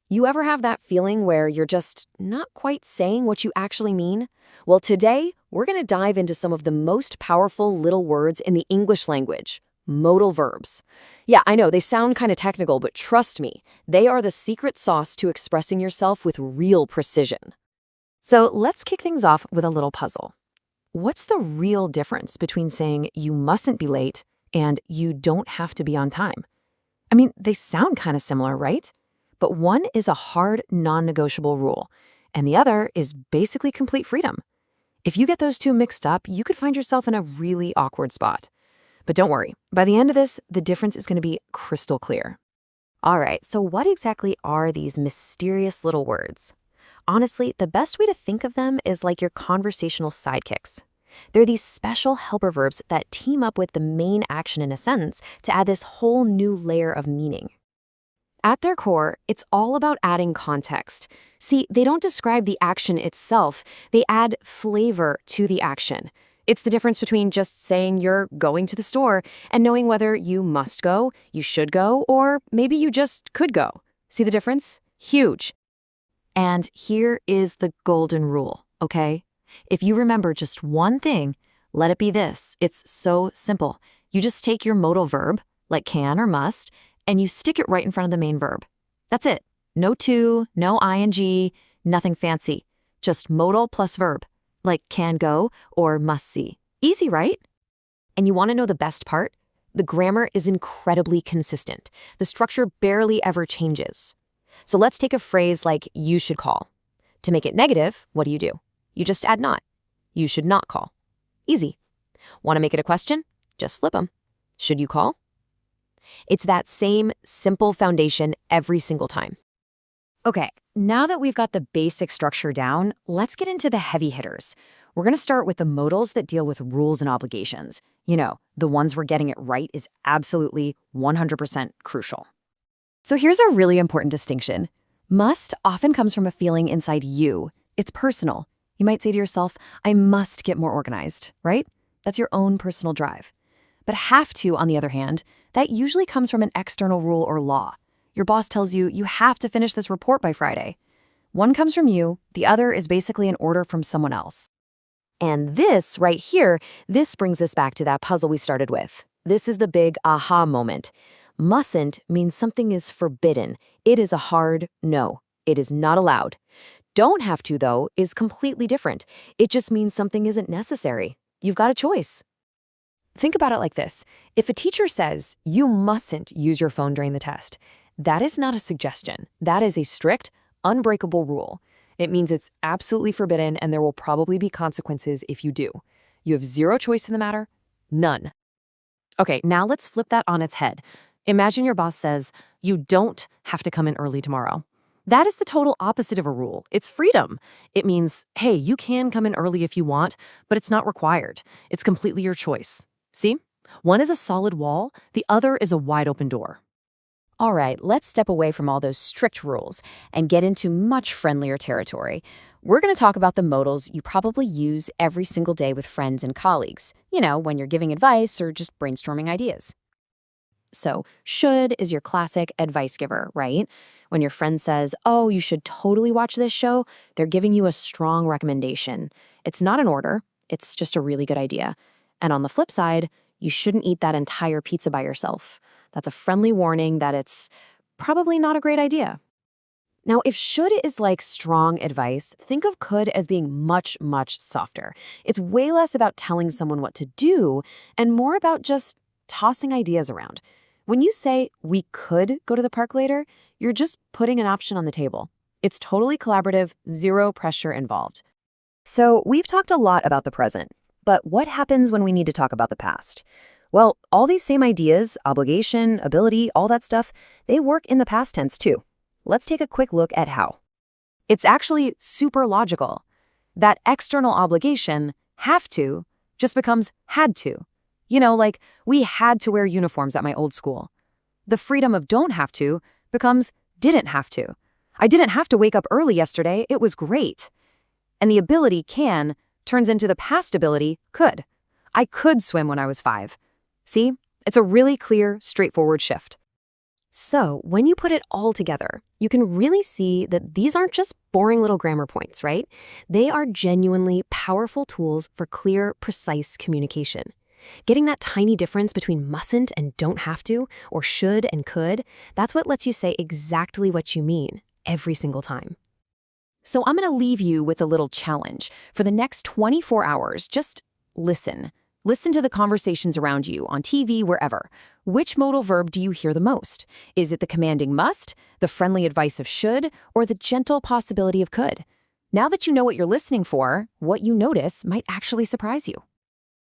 You ever have that feeling where you're just not quite saying what you actually mean? Well, today, we're going to dive into some of the most powerful little words in the English language, modal verbs. Yeah, I know, they sound kind of technical, but trust me, they are the secret sauce to expressing yourself with real precision. So let's kick things off with a little puzzle. What's the real difference between saying you mustn't be late and you don't have to be on time? I mean, they sound kind of similar, right? But one is a hard, non-negotiable rule, and the other is basically complete freedom. If you get those two mixed up, you could find yourself in a really awkward spot. But don't worry, by the end of this, the difference is going to be crystal clear. All right, so what exactly are these mysterious little words? Honestly, the best way to think of them is like your conversational sidekicks. They're these special helper verbs that team up with the main action in a sentence to add this whole new layer of meaning. At their core, it's all about adding context. See, they don't describe the action itself, they add flavor to the action. It's the difference between just saying you're going to the store and knowing whether you must go, you should go, or maybe you just could go. See the difference? Huge. And here is the golden rule, okay? If you remember just one thing, let it be this. It's so simple. You just take your modal verb, like can or must, and you stick it right in front of the main verb. That's it. No to, no ing, nothing fancy. Just modal plus verb, like can go or must see. Easy, right? And you want to know the best part? The grammar is incredibly consistent. The structure barely ever changes. So let's take a phrase like you should call. To make it negative, what do? You just add not. You should not call. Easy. Want to make it a question? Just flip them. Should you call? It's that same simple foundation every single time. Okay, now that we've got the basic structure down, let's get into the heavy hitters. We're going to start with the modals that deal with rules and obligations. You know, the ones where getting it right is absolutely 100% crucial. So here's a really important distinction. Must often comes from a feeling inside you. It's personal. You might say to yourself, I must get more organized, right? That's your own personal drive. But have to, on the other hand, that usually comes from an external rule or law. Your boss tells you, you have to finish this report by Friday. One comes from you, the other is basically an order from someone else. And this right here, this brings us back to that puzzle we started with. This is the big aha moment. Mustn't means something is forbidden. It is a hard no. It is not allowed. Don't have to, though, is completely different. It just means something isn't necessary. You've got a choice. Think about it like this. If a teacher says, you mustn't use your phone during the test, that is not a suggestion. That is a strict, unbreakable rule. It means it's absolutely forbidden and there will probably be consequences if you do. You have zero choice in the matter, none. Okay, now let's flip that on its head. Imagine your boss says, you don't have to come in early tomorrow. That is the total opposite of a rule. It's freedom. It means, hey, you can come in early if you want, but it's not required. It's completely your choice. See? One is a solid wall, the other is a wide open door. All right, let's step away from all those strict rules and get into much friendlier territory. We're going to talk about the modals you probably use every single day with friends and colleagues, you know, when you're giving advice or just brainstorming ideas. So, should is your classic advice giver, right? When your friend says, oh, you should totally watch this show, they're giving you a strong recommendation. It's not an order, it's just a really good idea. And on the flip side, you shouldn't eat that entire pizza by yourself. That's a friendly warning that it's probably not a great idea. Now, if should is like strong advice, think of could as being much, much softer. It's way less about telling someone what to do and more about just tossing ideas around. When you say, we could go to the park later, you're just putting an option on the table. It's totally collaborative, zero pressure involved. So we've talked a lot about the present, but what happens when we need to talk about the past? Well, all these same ideas, obligation, ability, all that stuff, they work in the past tense too. Let's take a quick look at how. It's actually super logical. That external obligation, have to, just becomes had to. You know, like, we had to wear uniforms at my old school. The freedom of don't have to becomes didn't have to. I didn't have to wake up early yesterday, it was great. And the ability can turns into the past ability could. I could swim when I was 5. See? It's a really clear, straightforward shift. So, when you put it all together, you can really see that these aren't just boring little grammar points, right? They are genuinely powerful tools for clear, precise communication. Getting that tiny difference between mustn't and don't have to, or should and could, that's what lets you say exactly what you mean every single time. So I'm going to leave you with a little challenge. For the next 24 hours, just listen. Listen to the conversations around you, on TV, wherever. Which modal verb do you hear the most? Is it the commanding must, the friendly advice of should, or the gentle possibility of could? Now that you know what you're listening for, what you notice might actually surprise you.